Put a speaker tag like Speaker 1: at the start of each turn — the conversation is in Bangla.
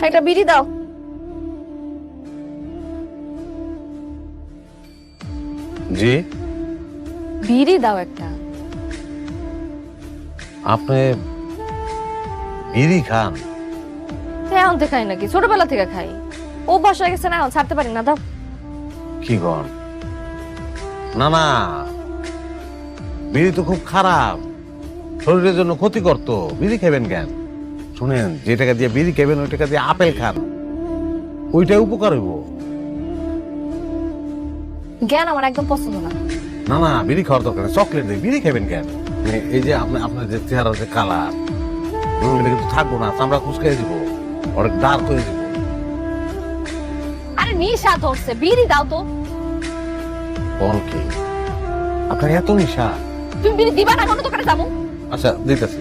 Speaker 1: একটা বিড়ি দাও।
Speaker 2: জি,
Speaker 1: বিড়ি দাও একটা।
Speaker 2: আপনি বিড়ি খান?
Speaker 1: এখন থেকে খাই নাকি, ছোটবেলা থেকে খাই, অভ্যাস হয়ে গেছে না, এখন ছাড়তে পারি না। দাও।
Speaker 2: কি কর? না না, বিড়ি তো খুব খারাপ, শরীরের জন্য ক্ষতিকর। তো বিড়ি খাবেন কেন? শুনেন, যে টাকা দিয়ে বিড়ি খাবেন ওই টাকা দিয়ে আপেল খান, ওইটাই উপকার হইব।
Speaker 1: জ্ঞান আমার একদম পছন্দ না।
Speaker 2: না না, বিড়ি খাওয়ার দরকার নেই, চকলেট দিয়ে বিড়ি খাবেন কেন? মানে এই যে আপনার যে চেহারা, যে কালার, এটা কিন্তু থাকবো না, চামড়া কুচকে দিব, অনেক ডার্ক হয়ে যাব।
Speaker 1: আরে নিশা ধরছে, বিড়ি দাও তো।
Speaker 2: কোন কি আপনার এত নিশা?
Speaker 1: তুমি বিড়ি দিবা না, কোনো দোকানে যাবো।
Speaker 2: আচ্ছা দিতেছি।